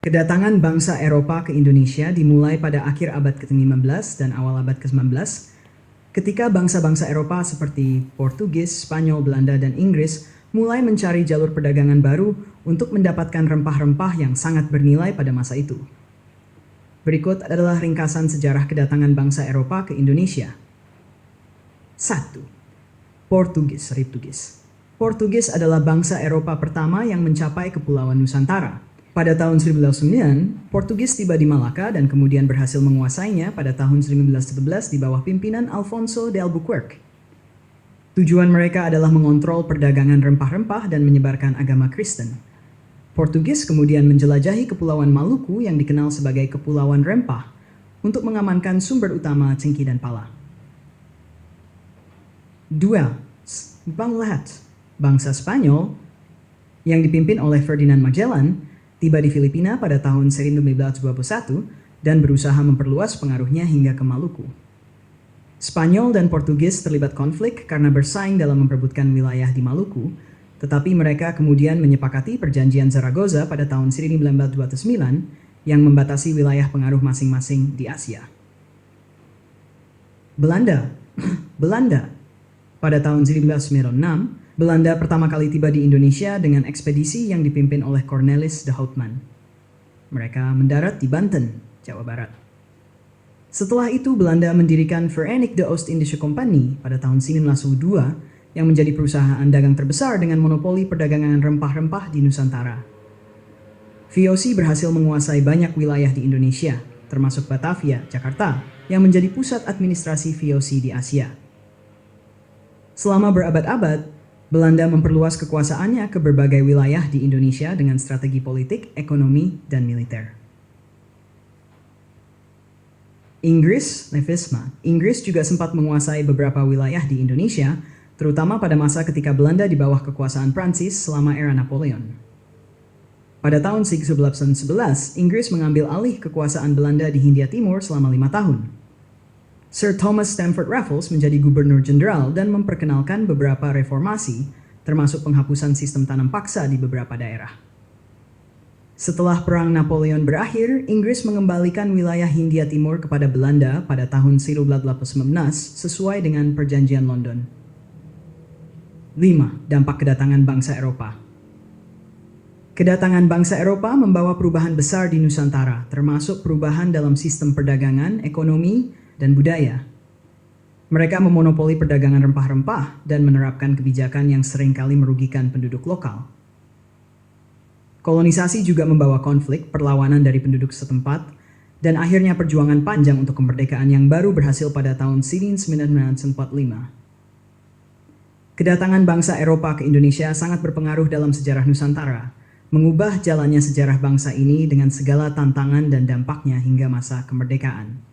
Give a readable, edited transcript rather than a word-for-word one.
Kedatangan bangsa Eropa ke Indonesia dimulai pada akhir abad ke-15 dan awal abad ke-19, ketika bangsa-bangsa Eropa seperti Portugis, Spanyol, Belanda, dan Inggris mulai mencari jalur perdagangan baru untuk mendapatkan rempah-rempah yang sangat bernilai pada masa itu. Berikut adalah ringkasan sejarah kedatangan bangsa Eropa ke Indonesia. 1. Portugis. Portugis adalah bangsa Eropa pertama yang mencapai Kepulauan Nusantara. Pada tahun 1909, Portugis tiba di Malaka dan kemudian berhasil menguasainya pada tahun 1911 di bawah pimpinan Alfonso de Albuquerque. Tujuan mereka adalah mengontrol perdagangan rempah-rempah dan menyebarkan agama Kristen. Portugis kemudian menjelajahi Kepulauan Maluku yang dikenal sebagai Kepulauan Rempah untuk mengamankan sumber utama cengkih dan pala. 2. Banglahat. Bangsa Spanyol yang dipimpin oleh Ferdinand Magellan tiba di Filipina pada tahun 1521 dan berusaha memperluas pengaruhnya hingga ke Maluku. Spanyol dan Portugis terlibat konflik karena bersaing dalam memperebutkan wilayah di Maluku, tetapi mereka kemudian menyepakati Perjanjian Zaragoza pada tahun 1929 yang membatasi wilayah pengaruh masing-masing di Asia. Belanda. Pada tahun 1906, Belanda pertama kali tiba di Indonesia dengan ekspedisi yang dipimpin oleh Cornelis de Houtman. Mereka mendarat di Banten, Jawa Barat. Setelah itu Belanda mendirikan Verenigde Oost-Indische Compagnie pada tahun 1902 yang menjadi perusahaan dagang terbesar dengan monopoli perdagangan rempah-rempah di Nusantara. VOC berhasil menguasai banyak wilayah di Indonesia, termasuk Batavia, Jakarta, yang menjadi pusat administrasi VOC di Asia. Selama berabad-abad, Belanda memperluas kekuasaannya ke berbagai wilayah di Indonesia dengan strategi politik, ekonomi, dan militer. Inggris, Levisma. Inggris juga sempat menguasai beberapa wilayah di Indonesia, terutama pada masa ketika Belanda di bawah kekuasaan Prancis selama era Napoleon. Pada tahun 1811, Inggris mengambil alih kekuasaan Belanda di Hindia Timur selama 5 tahun. Sir Thomas Stamford Raffles menjadi gubernur jenderal dan memperkenalkan beberapa reformasi, termasuk penghapusan sistem tanam paksa di beberapa daerah. Setelah Perang Napoleon berakhir, Inggris mengembalikan wilayah Hindia Timur kepada Belanda pada tahun 1819 sesuai dengan Perjanjian London. 5. Dampak kedatangan bangsa Eropa. Kedatangan bangsa Eropa membawa perubahan besar di Nusantara, termasuk perubahan dalam sistem perdagangan, ekonomi, dan budaya. Mereka memonopoli perdagangan rempah-rempah dan menerapkan kebijakan yang seringkali merugikan penduduk lokal. Kolonisasi juga membawa konflik, perlawanan dari penduduk setempat, dan akhirnya perjuangan panjang untuk kemerdekaan yang baru berhasil pada tahun 1945. Kedatangan bangsa Eropa ke Indonesia sangat berpengaruh dalam sejarah Nusantara, mengubah jalannya sejarah bangsa ini dengan segala tantangan dan dampaknya hingga masa kemerdekaan.